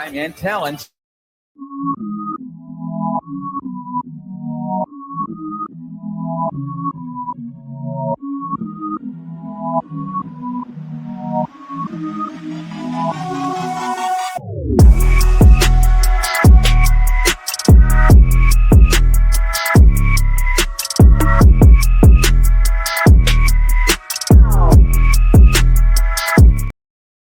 and talent.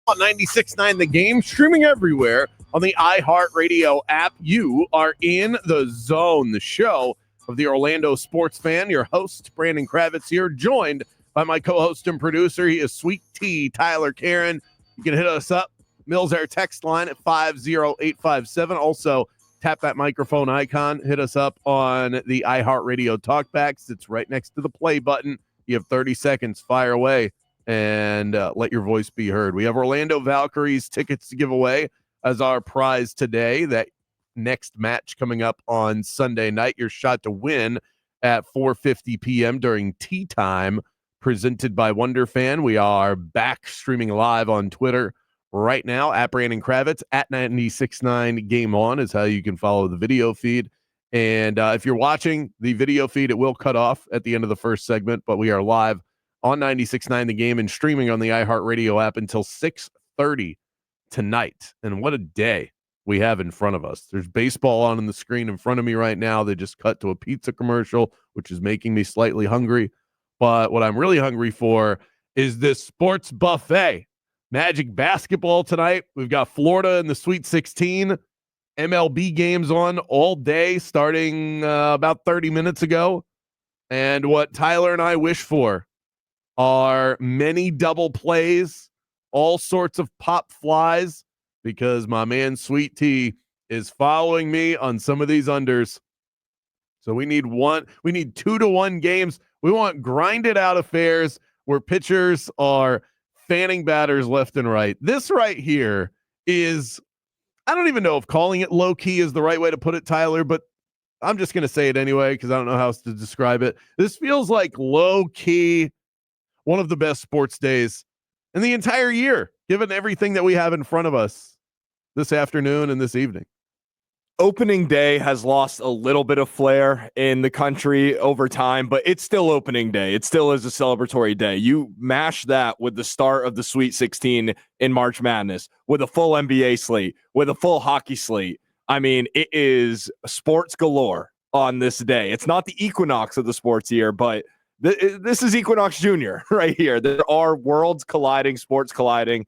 On 96.9 The Game, streaming everywhere on the iHeartRadio app. You are in the zone, the show of the Orlando sports fan. Your host, Brandon Kravitz, here, joined by my co-host and producer. He is Sweet Tea, Tyler Caron. You can hit us up, Mills Air text line at 50857. Also, tap that microphone icon. Hit us up on the iHeartRadio talkbacks. It's right next to the play button. You have 30 seconds. Fire away and let your voice be heard. We have Orlando Valkyries tickets to give away as our prize today. That next match coming up on Sunday night. Your shot to win at 4:50 p.m. during tea time, presented by WonderFan. We are back streaming live on Twitter right now at Brandon Kravitz, at 96.9 Game On is how you can follow the video feed. And if you're watching the video feed, it will cut off at the end of the first segment, but we are live on 96.9 The Game and streaming on the iHeartRadio app until 6:30 tonight. And what a day we have in front of us. There's baseball on the screen in front of me right now. They just cut to a pizza commercial, which is making me slightly hungry. But what I'm really hungry for is this sports buffet. Magic basketball tonight. We've got Florida in the Sweet 16. MLB games on all day, starting about 30 minutes ago. And what Tyler and I wish for are many double plays, all sorts of pop flies, because my man Sweet Tea is following me on some of these unders. So we need 2-1 games. We want grinded out affairs where pitchers are fanning batters left and right. This right here is, I don't even know if calling it low key is the right way to put it, Tyler, but I'm just going to say it anyway because I don't know how else to describe it. This feels like low key, one of the best sports days in the entire year, given everything that we have in front of us this afternoon and this evening. Opening day has lost a little bit of flair in the country over time, but it's still opening day. It still is a celebratory day. You mash that with the start of the Sweet 16 in March Madness, with a full NBA slate, with a full hockey slate. I mean, it is sports galore on this day. It's not the equinox of the sports year, but this is Equinox Junior right here. There are worlds colliding, sports colliding,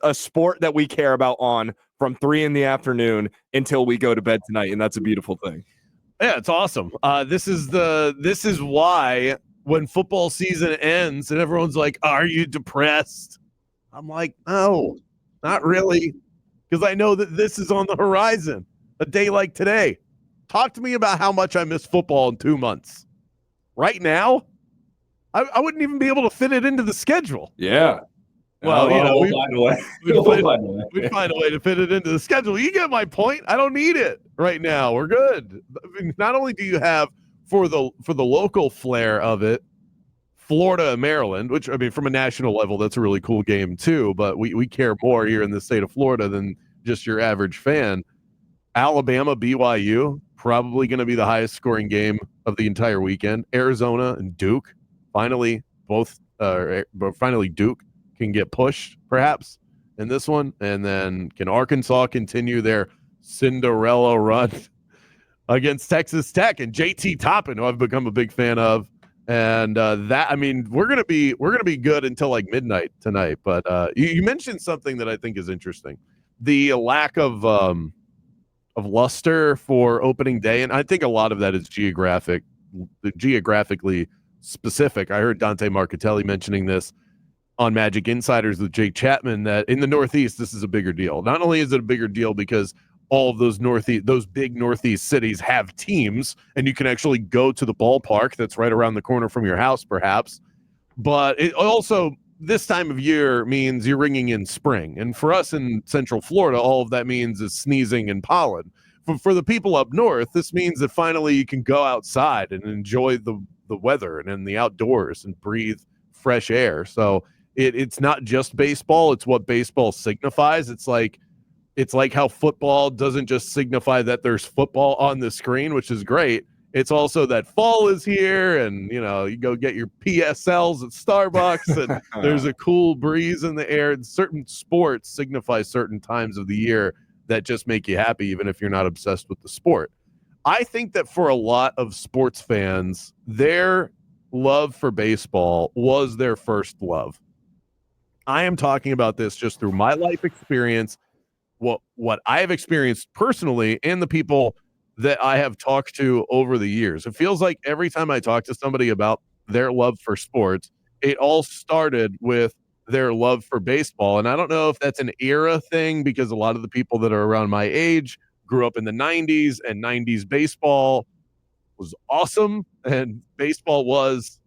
a sport that we care about on from 3 p.m. until we go to bed tonight, and that's a beautiful thing. Yeah, it's awesome. This is why when football season ends and everyone's like, "Are you depressed?" I'm like, "No, not really," because I know that this is on the horizon. A day like today. Talk to me about how much I miss football in 2 months. Right now, I wouldn't even be able to fit it into the schedule. Yeah. Well, we'll find a way. We'd find a way to fit it into the schedule. You get my point. I don't need it right now. We're good. I mean, not only do you have for the local flair of it, Florida and Maryland, which, I mean, from a national level, that's a really cool game too, but we care more here in the state of Florida than just your average fan. Alabama, BYU, probably going to be the highest scoring game of the entire weekend. Arizona and Duke, finally Duke can get pushed perhaps in this one. And then can Arkansas continue their Cinderella run against Texas Tech and JT Toppin, who I've become a big fan of. And we're going to be good until like midnight tonight. But you mentioned something that I think is interesting. The lack of luster for opening day. And I think a lot of that is geographically specific. I heard Dante Marcatelli mentioning this on Magic Insiders with Jake Chapman, that in the Northeast, this is a bigger deal. Not only is it a bigger deal because all of those big Northeast cities have teams, and you can actually go to the ballpark that's right around the corner from your house, perhaps. But it also, this time of year means you're ringing in spring. And for us in Central Florida, all of that means is sneezing and pollen. For the people up north, this means that finally you can go outside and enjoy the weather and in the outdoors and breathe fresh air. So it's not just baseball. It's what baseball signifies. It's like It's like how football doesn't just signify that there's football on the screen, which is great. It's also that fall is here, and you go get your PSLs at Starbucks, and there's a cool breeze in the air. And certain sports signify certain times of the year that just make you happy, even if you're not obsessed with the sport. I think that for a lot of sports fans, their love for baseball was their first love. I am talking about this just through my life experience, what I have experienced personally, and the people that I have talked to over the years. It feels like every time I talk to somebody about their love for sports, it all started with their love for baseball. And I don't know if that's an era thing, because a lot of the people that are around my age grew up in the 90s, and 90s baseball was awesome. And baseball was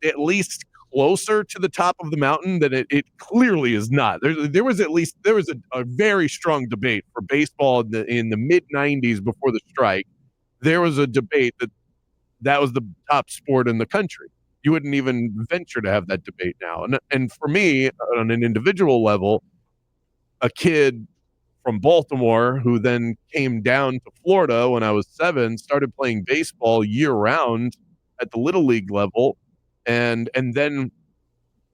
at least closer to the top of the mountain than it clearly is not. There was a very strong debate for baseball in the mid 90s before the strike. There was a debate that was the top sport in the country. You wouldn't even venture to have that debate now. And for me, on an individual level, a kid from Baltimore who then came down to Florida when I was 7, started playing baseball year round at the little league level. And then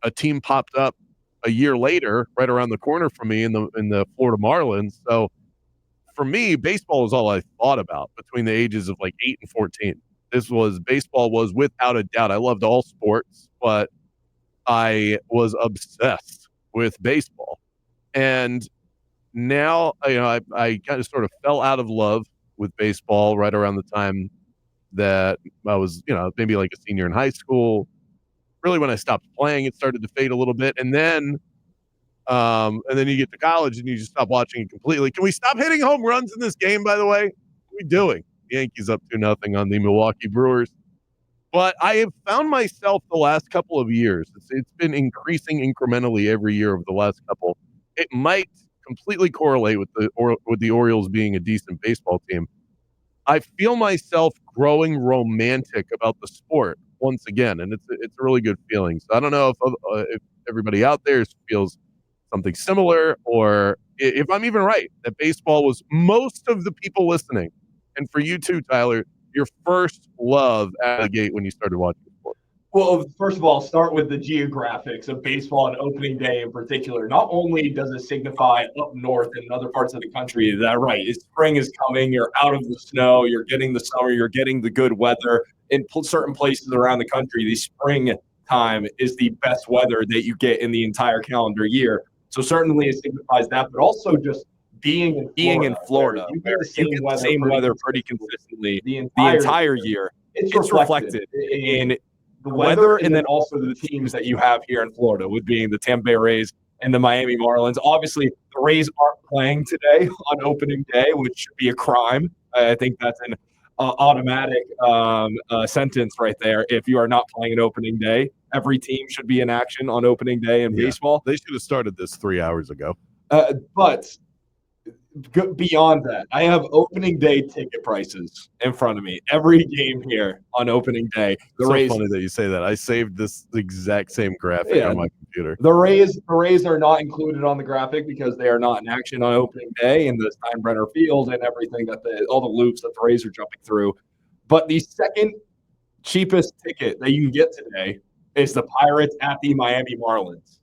a team popped up a year later, right around the corner from me in the Florida Marlins. So for me, baseball was all I thought about between the ages of like 8 and 14. Baseball was without a doubt. I loved all sports, but I was obsessed with baseball. And now, I kind of sort of fell out of love with baseball right around the time that I was, maybe like a senior in high school. Really, when I stopped playing, it started to fade a little bit, and then you get to college and you just stop watching it completely. Can we stop hitting home runs in this game? By the way, what are we doing? The Yankees up 2-0 on the Milwaukee Brewers. But I have found myself the last couple of years. It's been increasing incrementally every year over the last couple. It might completely correlate with the Orioles being a decent baseball team. I feel myself growing romantic about the sport once again, and it's a really good feeling. So I don't know if everybody out there feels something similar, or if I'm even right that baseball was most of the people listening, and for you too, Tyler, your first love out of the gate when you started watching sport. Well, first of all, start with the geographics of baseball and opening day in particular. Not only does it signify up north and other parts of the country that, right, spring is coming, you're out of the snow, you're getting the summer, you're getting the good weather. In certain places around the country, the spring time is the best weather that you get in the entire calendar year. So certainly it signifies that, but also just being in Florida, you get the same weather pretty consistently the entire year. It's reflected in the weather, and then also the teams that you have here in Florida, with being the Tampa Bay Rays and the Miami Marlins. Obviously, the Rays aren't playing today on opening day, which should be a crime. I think that's an automatic sentence right there. If you are not playing an opening day, every team should be in action on opening day in baseball. They should have started this 3 hours ago. But beyond that, I have opening day ticket prices in front of me. Every game here on opening day. Rays, funny that you say that. I saved this exact same graphic on my computer. The Rays are not included on the graphic because they are not in action on opening day in the Steinbrenner Field and everything all the loops that the Rays are jumping through. But the second cheapest ticket that you can get today is the Pirates at the Miami Marlins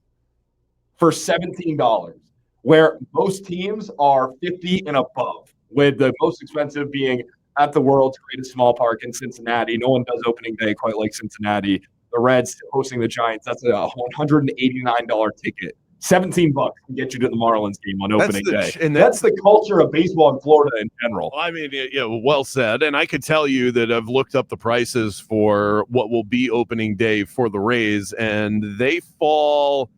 for $17. Where most teams are $50 and above, with the most expensive being at the world's greatest small park in Cincinnati. No one does opening day quite like Cincinnati. The Reds hosting the Giants, that's a $189 ticket. $17 can get you to the Marlins game on opening day. And that's the culture of baseball in Florida in general. Well, I mean, well said. And I could tell you that I've looked up the prices for what will be opening day for the Rays, and they fall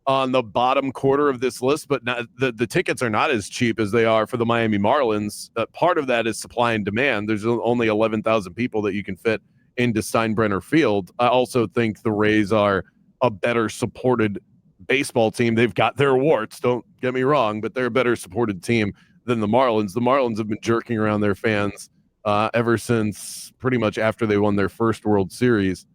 on the bottom quarter of this list, but the tickets are not as cheap as they are for the Miami Marlins. Part of that is supply and demand. There's only 11,000 people that you can fit into Steinbrenner Field. I also think the Rays are a better supported baseball team. They've got their warts, don't get me wrong, but they're a better supported team than the Marlins. The Marlins have been jerking around their fans ever since pretty much after they won their first World Series.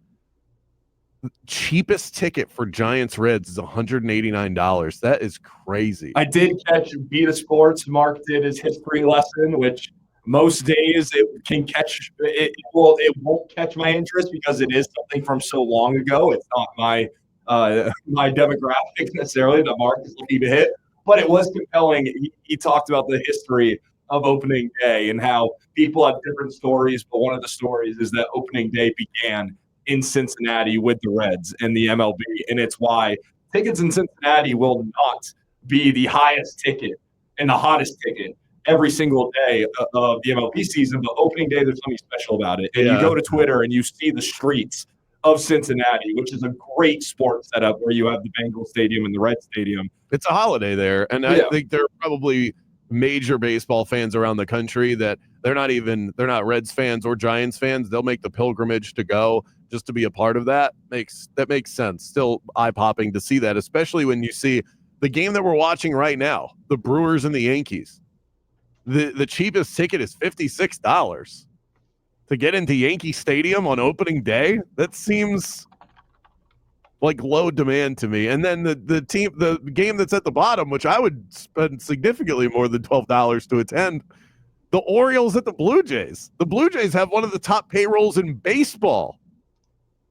cheapest ticket for Giants Reds is $189. That is crazy. I did catch Beta Sports. Mark did his history lesson, which most days it can catch. It won't catch my interest because it is something from so long ago. It's not my demographic necessarily that Mark is looking to hit, but it was compelling. He talked about the history of opening day and how people have different stories, but one of the stories is that opening day began in Cincinnati with the Reds and the MLB, and it's why tickets in Cincinnati will not be the highest ticket and the hottest ticket every single day of the MLB season. But opening day, there's something special about it. And you go to Twitter and you see the streets of Cincinnati, which is a great sports setup where you have the Bengals Stadium and the Red Stadium. It's a holiday there, and I think there are probably major baseball fans around the country that they're not Reds fans or Giants fans. They'll make the pilgrimage to go just to be a part of that. That makes sense. Still eye-popping to see that, especially when you see the game that we're watching right now, the Brewers and the Yankees. The cheapest ticket is $56 to get into Yankee Stadium on opening day. That seems like low demand to me. And then the game that's at the bottom, which I would spend significantly more than $12 to attend, the Orioles at the Blue Jays. The Blue Jays have one of the top payrolls in baseball.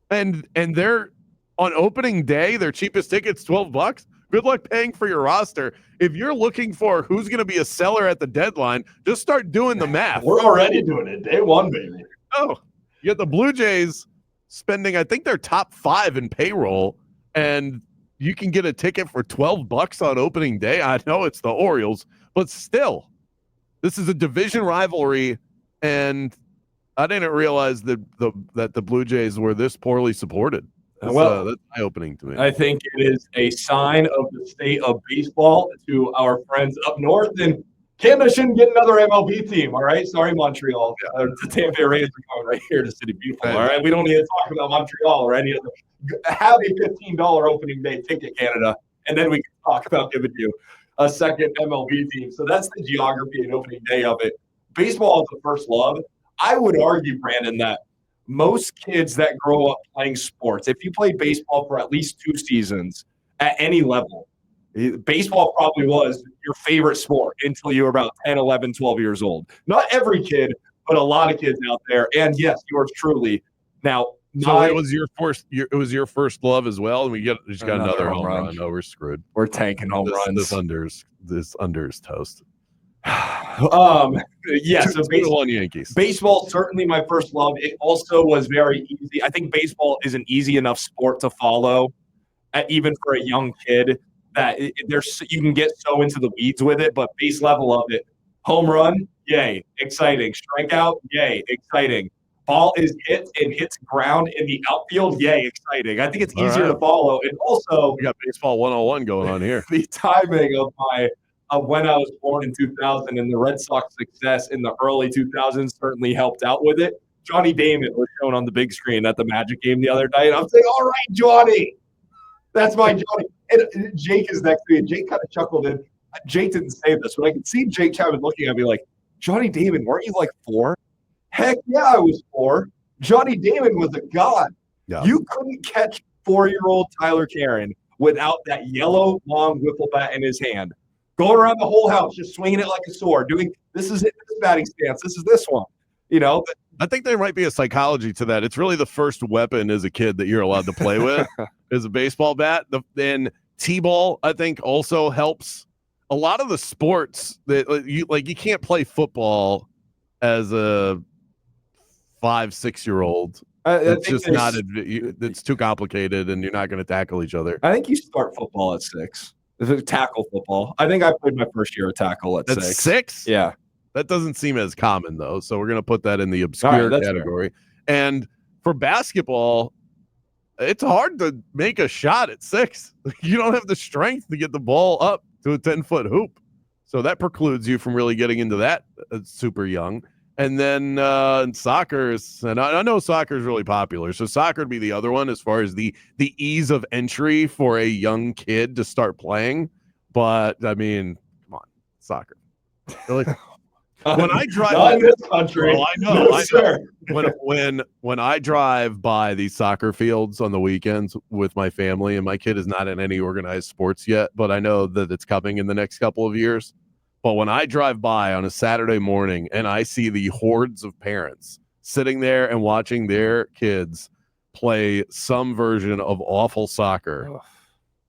And they're on opening day, their cheapest ticket's $12. Good luck paying for your roster. If you're looking for who's going to be a seller at the deadline, just start doing the math. We're already doing it. Day one, baby. Oh, you got the Blue Jays spending, I think they're top 5 in payroll, and you can get a ticket for $12 on opening day. I know it's the Orioles, but still, this is a division rivalry, and I didn't realize that the Blue Jays were this poorly supported. That's eye-opening to me. I think it is a sign of the state of baseball to our friends up north. And Canada shouldn't get another MLB team, all right? Sorry, Montreal. The Tampa Bay Rays are coming right here to City Beautiful, all right? We don't need to talk about Montreal or any other. Have a $15 opening day ticket, Canada, and then we can talk about giving you a second MLB team. So that's the geography and opening day of it. Baseball is the first love. I would argue, Brandon, that most kids that grow up playing sports, if you played baseball for at least 2 seasons at any level, baseball probably was your favorite sport until you were about 10, 11, 12 years old. Not every kid, but a lot of kids out there. And yes, yours truly. Now, so it was your first love as well, and we just got another home run. No, we're screwed. We're tanking home runs. This under's toast. Yes, so Yankees. Baseball certainly my first love. It also was very easy. I think baseball is an easy enough sport to follow, even for a young kid. That you can get so into the weeds with it, but base level of it. Home run, yay, exciting. Strikeout, yay, exciting. Ball is hit and hits ground in the outfield, yay, exciting. I think it's easier to follow. And also, we got baseball 101 going on here. The timing of when I was born in 2000 and the Red Sox success in the early 2000s certainly helped out with it. Johnny Damon was shown on the big screen at the Magic game the other night, and I'm saying, all right, Johnny. That's my Johnny. And Jake is next to me, and Jake kind of chuckled. And Jake didn't say this, but I could see Jake Chapman looking at me like, Johnny Damon, weren't you like 4? Heck yeah, I was 4. Johnny Damon was a god. Yeah. You couldn't catch 4-year-old Tyler Caron without that yellow long wiffle bat in his hand. Going around the whole house, just swinging it like a sword, doing this is it, this batting stance, this is this one. You know, I think there might be a psychology to that. It's really the first weapon as a kid that you're allowed to play with is a baseball bat. Then T-ball, I think, also helps. A lot of the sports that you can't play football as a 5-6-year-old. It's just not. It's too complicated, and you're not going to tackle each other. I think you start football at 6. Tackle football. I think I played my first year of tackle at 6. 6? Yeah. That doesn't seem as common, though. So we're going to put that in the obscure category. Fair. And for basketball, it's hard to make a shot at 6. You don't have the strength to get the ball up to a 10-foot hoop. So that precludes you from really getting into that super young. And then soccer is, and I know soccer is really popular. So soccer would be the other one as far as the ease of entry for a young kid to start playing. But I mean, come on, soccer. Really? When I drive, not in this country. Oh, I know. No, I know. sir. When I drive by these soccer fields on the weekends with my family, and my kid is not in any organized sports yet, but I know that it's coming in the next couple of years. But when I drive by on a Saturday morning and I see the hordes of parents sitting there and watching their kids play some version of awful soccer,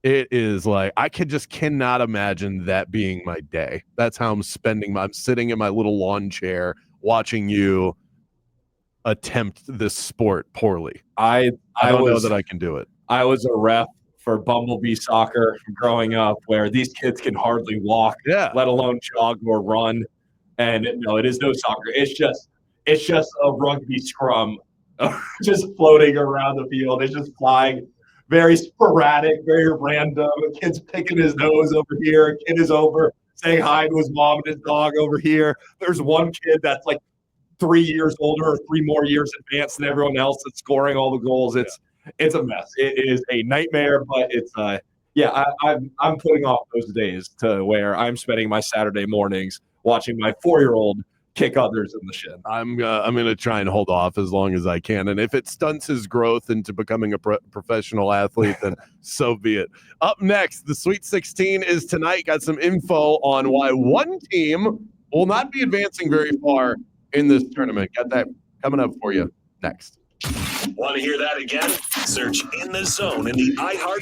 it is like I cannot imagine that being my day. That's how I'm sitting in my little lawn chair watching you attempt this sport poorly. I don't know that I can do it. I was a ref for Bumblebee soccer growing up, where these kids can hardly walk, let alone jog or run. And no, it is no soccer. It's just a rugby scrum, just floating around the field. It's just flying, very sporadic, very random. A kid's picking his nose over here. A kid is over saying hi to his mom and his dog over here. There's one kid that's like 3 years older or 3 more years advanced than everyone else that's scoring all the goals. It's a mess. It is a nightmare, but it's I'm putting off those days to where I'm spending my Saturday mornings watching my 4-year-old kick others in the shin. I'm gonna try and hold off as long as I can, and if it stunts his growth into becoming a professional athlete, then so be it. Up next, the Sweet 16 is tonight. Got some info on why one team will not be advancing very far in this tournament. Got that coming up for you next. Want to hear that again? Search In the Zone in the iHeart